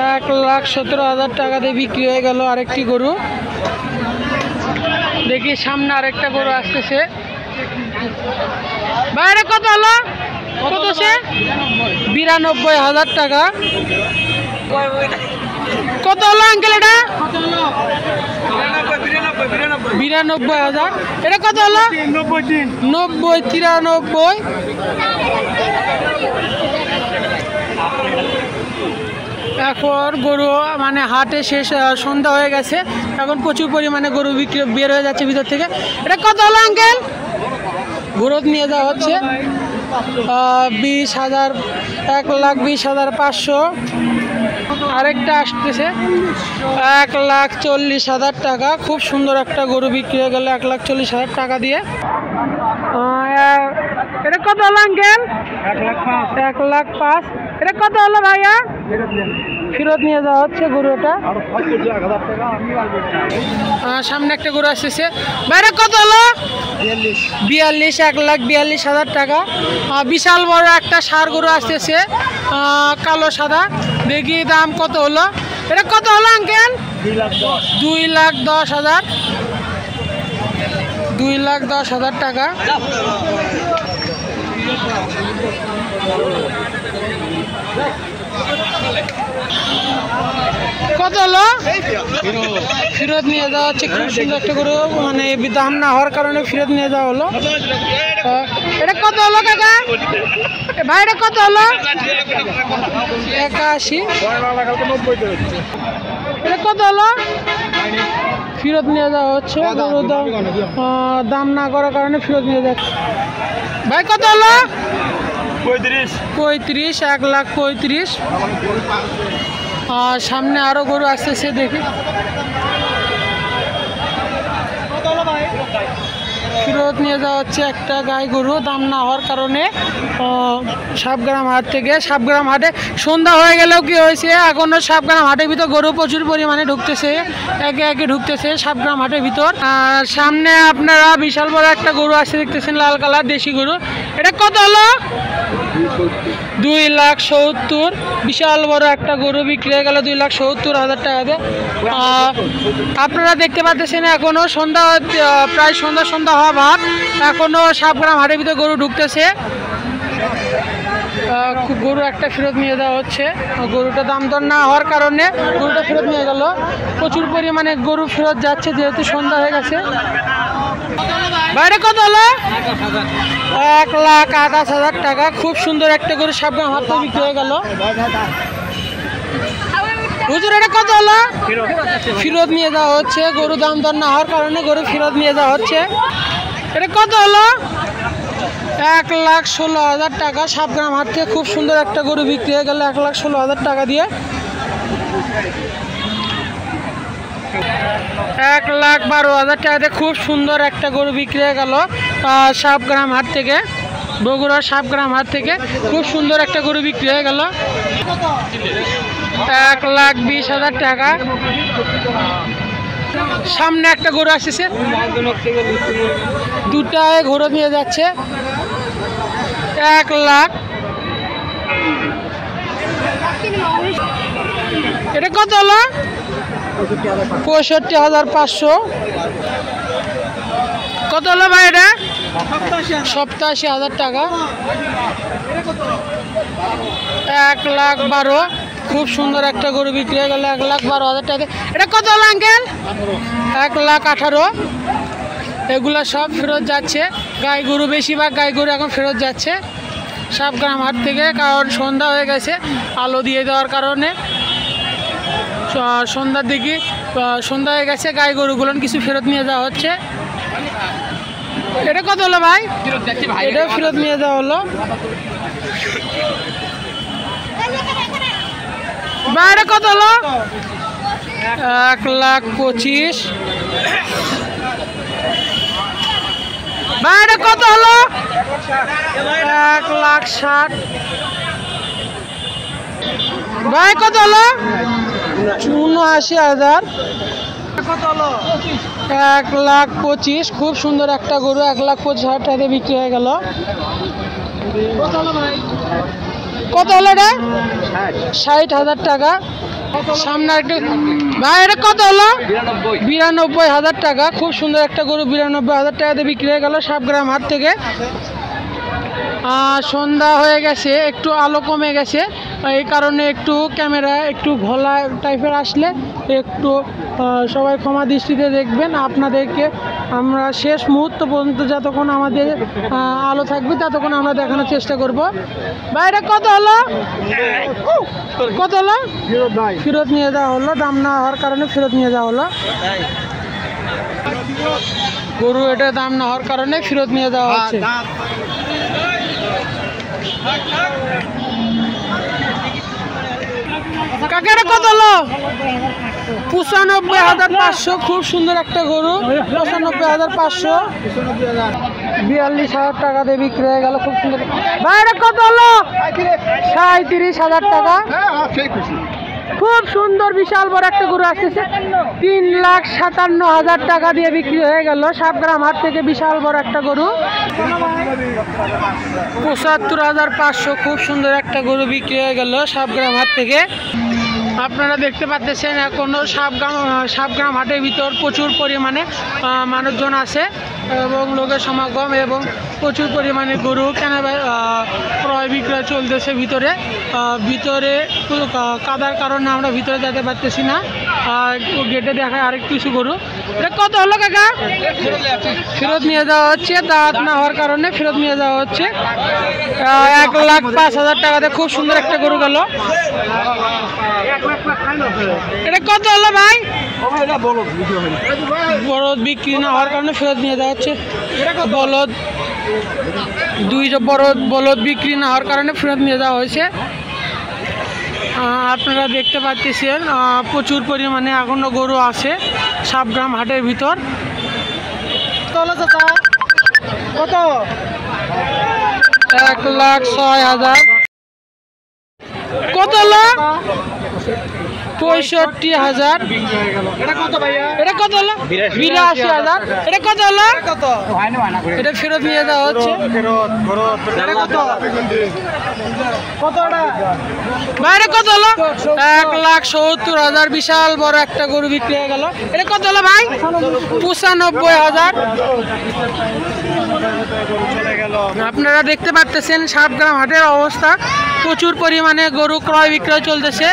1,17,000 টাকা দিয়ে বিক্রি হয়ে গেল আরেকটি গরু। দেখি সামনে আরেকটা গরু আসতেছে। বাইরে কত হলো? কত সে? 92,000 টাকা। কত হলো আঙ্কেল এটা? 92,000। এটা কত হলো? 90, 93। এখন গরু মানে হাটে শেষ, সন্ধ্যা হয়ে গেছে, এখন প্রচুর পরিমাণে গরু বিক্রি বের হয়ে যাচ্ছে ভিতর থেকে। এটা কত হলো আঙ্কেল? গরু নিয়ে যাওয়া হচ্ছে 20,000, 1,20,500। আরেকটা আসতেছে 1,40,000 টাকা। খুব সুন্দর একটা গরু বিক্রি হয়ে গেল 1,40,000 টাকা দিয়ে। এটা কত হলো আঙ্কেল? 1,05,000। এটা কত হলো ভাইয়া? ফেরত নিয়ে যাওয়া হচ্ছে গরুটা। সামনে একটা গরু আসতেছে। বাইরে কত হলো? 42, 1,42,000 টাকা। বিশাল বড় একটা ষাঁড় গরু আসতেছে, কালো সাদা। দেখি দাম কত হলো। এটা কত হলো আঙ্কেল? 2,10,000। 2,10,000 টাকা। কত হলো? ফেরত নিয়ে যাওয়া হচ্ছে। খুব সুন্দর একটা গরু, মানে দাম না হওয়ার কারণে ফেরত নিয়ে যাওয়া হলো। এটা কত হলো কাকা? ভাই এটা কত হলো? 81। এটা কত হলো? ফেরত নিয়ে যাওয়া হচ্ছে। গরুর দাম না করার কারণে ফেরত নিয়ে যাচ্ছে। ভাই কত হলো? 35, 1,35,000। সামনে আরো গরু আসতেছে, দেখি। ফেরত নিয়ে যাওয়া হচ্ছে একটা গাই গরু, দাম না হওয়ার কারণে। সাবগ্রাম হাট থেকে। সাবগ্রাম হাটে সন্ধ্যা হয়ে গেলেও কি হয়েছে, এখনো সাবগ্রাম হাটের ভিতর গরু প্রচুর পরিমাণে ঢুকতেছে, একে একে ঢুকতেছে সাবগ্রাম হাটের ভিতর। আর সামনে আপনারা বিশাল বড় একটা গরু আসছে দেখতেছেন, লাল কালার দেশি গরু। এটা কত হলো? 2,70,000। বিশাল বড় একটা গরু বিক্রি হয়ে গেল 2,70,000 টাকা দিয়ে। আপনারা দেখতে পাচ্ছেন এখনো সন্ধ্যা, প্রায় সন্ধ্যা হওয়া ভাব, এখনো সাবগ্রাম হাটের ভিতরে গরু ঢুকতেছে। গরু একটা ফেরত নিয়ে যাওয়া হচ্ছে। গরুটা দাম দর না হওয়ার কারণে গরুটা ফেরত নিয়ে গেল। প্রচুর পরিমাণে গরু ফেরত যাচ্ছে যেহেতু সন্ধ্যা হয়ে গেছে। বাইরে কত হলো? 1,28,000 টাকা। খুব সুন্দর একটা গরু সাবগ্রাম হাট থেকে বিক্রি হয়ে গেল। হুজুর এটা কত হলো? ফেরত নিয়ে যাওয়া হচ্ছে। গরু দাম দর না হওয়ার কারণে গরু ফেরত নিয়ে যাওয়া হচ্ছে। এটা কত হলো? 1,16,000 টাকা। সাবগ্রাম হাট থেকে খুব সুন্দর একটা গরু বিক্রি হয়ে গেল 1,16,000 টাকা দিয়ে। 1,12,000 টাকা দিয়ে খুব সুন্দর একটা গরু বিক্রি হয়ে গেল সাবগ্রাম হাট থেকে, বগুড়ার সাবগ্রাম হাট থেকে। খুব সুন্দর একটা গরু বিক্রি হয়ে গেল 1,20,000 টাকা। সামনে একটা গরু আসছে, দুটায় গরু নিয়ে যাচ্ছে 1 লাখ। এটা কত হলো? 65,500। কত হলো ভাই এটা? 87,000 টাকা। 1,12,000। খুব সুন্দর একটা গরু বিক্রি হয়ে গেল 1,12,000 টাকা। এটা কত হলো আঙ্কেল? 1,18,000। এগুলা সব ফেরত যাচ্ছে। গাই গরু, বেশিরভাগ গাই গরু এখন ফেরত যাচ্ছে সাবগ্রাম হাট থেকে, কারণ সন্ধ্যা হয়ে গেছে আলো দিয়ে দেওয়ার কারণে। সন্ধ্যার দিকে সন্ধ্যা হয়ে গেছে, গাই গরুগুলো কিছু ফেরত নিয়ে যাওয়া হচ্ছে। এটা কত হলো ভাই? এটা ফেরত নিয়ে যাওয়া হলো। বাইরে কত হলো? 1,25,000। বাইরে কত হলো? 1,60,000। ভাই কত হলো? 79,000। 1,25,000। খুব সুন্দর একটা গরু 1,25,000 টাকা বিক্রি হয়ে গেল। কত হলো এটা? 60,000 টাকা। সামনে একটু ভাই, এটা কত হলো? 92,000 টাকা। খুব সুন্দর একটা গরু 92,000 টাকাতে বিক্রি হয়ে গেল সাবগ্রাম হাট থেকে। সন্ধ্যা হয়ে গেছে, একটু আলো কমে গেছে, এই কারণে একটু ক্যামেরা একটু ঘোলা টাইপের আসলে একটু সবাই ক্ষমা দৃষ্টিতে দেখবেন। আপনাদেরকে আমরা শেষ মুহূর্ত পর্যন্ত যতক্ষণ আমাদের আলো থাকবে ততক্ষণ আমরা দেখানোর চেষ্টা করব। বাইরে কত হলো? কত হলো? ফেরত নিয়ে যাওয়া হলো, দাম না হওয়ার কারণে ফেরত নিয়ে যাওয়া হলো। গরু এটা দাম না হওয়ার কারণে ফেরত নিয়ে যাওয়া হচ্ছে। কাকেরা কত হলো? 95,500। খুব সুন্দর একটা গরু, 95,500। 42,000 টাকা দিয়ে বিক্রি হয়ে গেল। খুব সুন্দর। বাইরে কত হলো? 37,000 টাকা। খুব সুন্দর বিশাল বড় একটা গরু আসতেছে, 3,57,000 টাকা দিয়ে বিক্রি হয়ে গেল সাবগ্রাম হাট থেকে। বিশাল বড় একটা গরু, 75,500। খুব সুন্দর একটা গরু বিক্রি হয়ে গেল সাবগ্রাম হাট থেকে। আপনারা দেখতে পাচ্ছেন এখনো সাবগ্রাম হাটের ভিতর প্রচুর পরিমাণে মানুষজন আছে এবং লোকের সমাগম এবং প্রচুর পরিমাণে গরু কেনা ক্রয় বিক্রয় চলতেছে। ভিতরে কাদার কারণে আমরা ভিতরে যেতে পারতেছি না। গেটে দেখায় আরেক কিছু গরু। এটা কত হলো কাকা? ফেরত নিয়ে যাওয়া হচ্ছে, দাঁত না হওয়ার কারণে ফেরত নিয়ে যাওয়া হচ্ছে। 1,05,000 টাকাতে খুব সুন্দর একটা গরু গেল। এটা কত হলো ভাই? বলদ বিক্রি না হওয়ার কারণে ফেরত নিয়ে যাওয়া হচ্ছে। বলদ বলদ বিক্রি না হওয়ার কারণে ফেরত নিয়ে যাওয়া হয়েছে। আপনারা দেখতে পাচ্ছেন প্রচুর পরিমাণে এখনো গরু আছে সাবগ্রাম হাটের ভিতর। কত? 1,06,000। কত হলো? 65,000। এটা কত ভাইয়া? এটা কত হলো? 82,000। এটা কত হলো? এটা ফেরত নিয়ে যাওয়া হচ্ছে। বাইরে কত হলো? 1,70,000। বিশাল বড় একটা গরু বিক্রি হয়ে গেল। এটা কত হলো ভাই? 95,000। আপনারা দেখতে পাচ্ছেন সাবগ্রাম হাটের অবস্থা, প্রচুর পরিমাণে গরু ক্রয় বিক্রয় চলতেছে।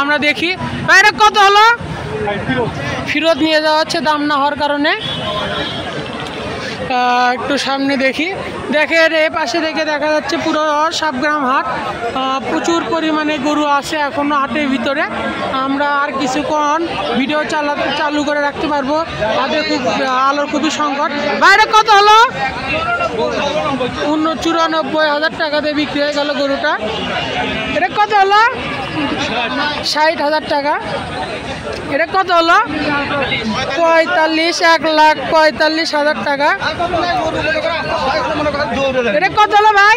আমরা দেখি বাইরে কত হলো? ফেরত নিয়ে যাওয়া হচ্ছে দাম না হওয়ার কারণে। একটু সামনে দেখি, দেখেন এ পাশে থেকে দেখা যাচ্ছে পুরো সাবগ্রাম হাট। প্রচুর পরিমাণে গরু আছে এখনো হাটের ভিতরে। আমরা আর কিছুক্ষণ ভিডিও চালু করে রাখতে পারবো, হাতে খুব আলোর খুবই সংকট। বাইরে কত হলো? 94,000 টাকাতে বিক্রি হয়ে গেল গরুটা। এটা কত হলো? 60,000 টাকা। এটা কত হলো? 1,45,000 টাকা। এটা কত হলো ভাই?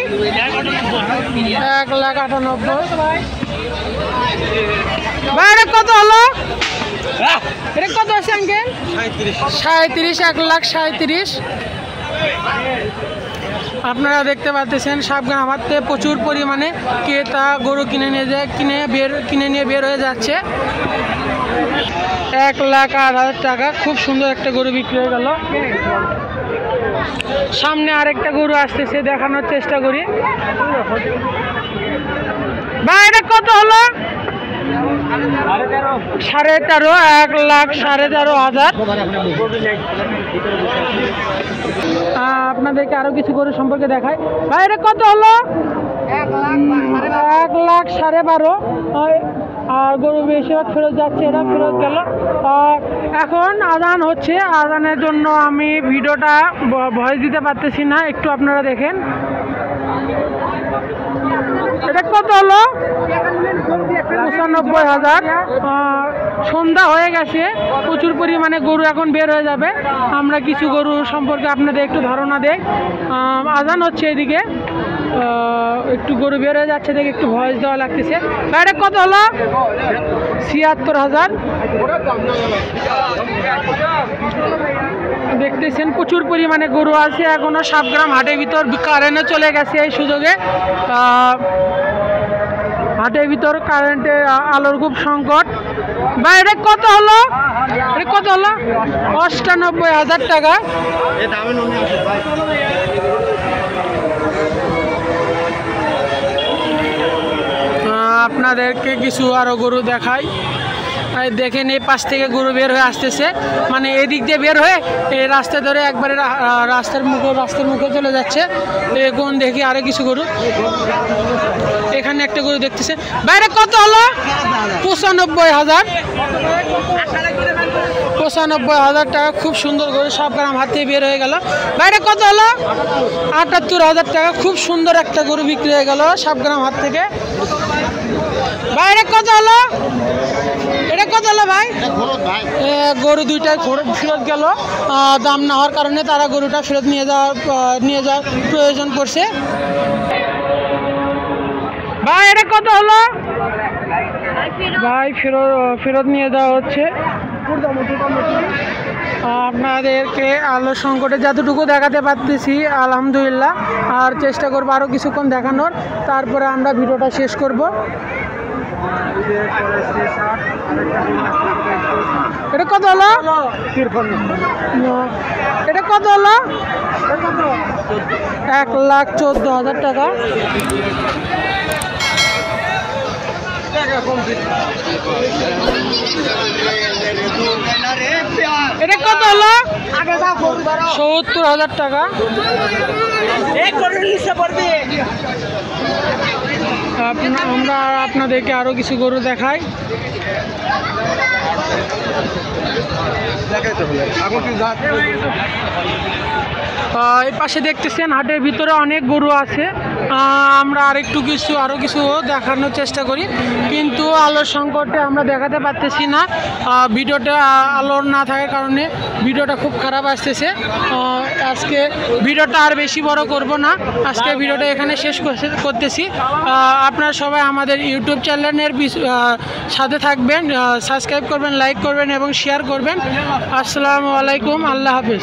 1,98,000। ভাই এটা কত হলো? এটা কত আছে আঙ্কেল? 37, 1,37,000। আপনারা দেখতে পাচ্ছেন সাবগ্রাম হাট থেকে প্রচুর পরিমাণে ক্রেতা গরু কিনে নিয়ে বের হয়ে যাচ্ছে। 1,08,000 টাকা। খুব সুন্দর একটা গরু বিক্রি হয়ে গেল। সামনে আরেকটা গরু আসতেছে, দেখানোর চেষ্টা করি। ভাই এটা কত হলো? 13.5। 1,13,500। আপনাদেরকে আরো কিছু গরু সম্পর্কে দেখায়। ভাই এটা কত হলো? 1,12,500। আর গরু বেশিরভাগ ফেরত যাচ্ছে, এটা ফেরত গেল। এখন আজান হচ্ছে, আজানের জন্য আমি ভিডিওটা ভয়েস দিতে পারতেছি না, একটু আপনারা দেখেন। এটা কত হলো? 95,000। সন্ধ্যা হয়ে গেছে, প্রচুর পরিমাণে গরু এখন বের হয়ে যাবে। আমরা কিছু গরু সম্পর্কে আপনাদের একটু ধারণা দেই। আজান হচ্ছে এদিকে, একটু গরু বের হয়ে যাচ্ছে দেখে একটু ভয়েস দেওয়া লাগতেছে। এটা কত হলো? 76,000। দেখতেছেন প্রচুর পরিমাণে গরু আছে এখনো সাবগ্রাম হাটের ভিতর। কারেন্টও চলে গেছে এই সুযোগে। হাটের ভিতর কারেন্টের আলোর খুব সংকট। ভাই এটা কত হলো? এটা কত হলো? ৯৮,০০০ টাকা। আপনাদেরকে কিছু আরো গরু দেখাই। দেখেন এই পাশ থেকে গরু বের হয়ে আসতেছে, মানে এদিক দিয়ে বের হয়ে এই রাস্তা ধরে একবারে রাস্তার মুখে চলে যাচ্ছে। এখন দেখি আরো কিছু গরু। এখানে একটা গরু দেখতেছে। বাইরে কত হলো? ৯৫,০০০। ৯৫,০০০ টাকা। খুব সুন্দর গরু, সাবগ্রাম হাট থেকে বের হয়ে গেল। বাইরে কত হলো? ৭৮,০০০ টাকা। খুব সুন্দর একটা গরু বিক্রি হয়ে গেল সাবগ্রাম হাট থেকে। বাইরে কত হলো? এটা কত হলো ভাই? গরু দুইটাই ফেরত গেল, দাম না হওয়ার কারণে তারা গরুটা ফেরত নিয়ে যাওয়ার প্রয়োজন পড়ছে। ভাই এটা কত হলো? ভাই ফেরত নিয়ে যাওয়া হচ্ছে। আপনাদেরকে আলোর সংকটে যতটুকু দেখাতে পারতেছি আলহামদুলিল্লাহ, আর চেষ্টা করবো আরও কিছুক্ষণ দেখানোর, তারপরে আমরা ভিডিওটা শেষ করব। এটা কত হলো? এটা কত হলো? ১,১৪,০০০ টাকা। এটা কত হলো? ৭০,০০০ টাকা। আমরা আপনাদেরকে আরো কিছু গরু দেখাই। এই পাশে দেখতেছেন হাটের ভিতরে অনেক গরু আছে। আমরা আরো কিছু দেখানোর চেষ্টা করি, কিন্তু আলোর সংকটে আমরা দেখাতে পারতেছি না। ভিডিওটা আলোর না থাকার কারণে ভিডিওটা খুব খারাপ আসতেছে। আজকে ভিডিওটা আর বেশি বড় করব না, আজকে ভিডিওটা এখানে শেষ করতেছি। আপনারা সবাই আমাদের ইউটিউব চ্যানেলের সাথে থাকবেন, সাবস্ক্রাইব করবেন, লাইক করবেন এবং শেয়ার করবেন। আসসালামু আলাইকুম, আল্লাহ হাফেজ।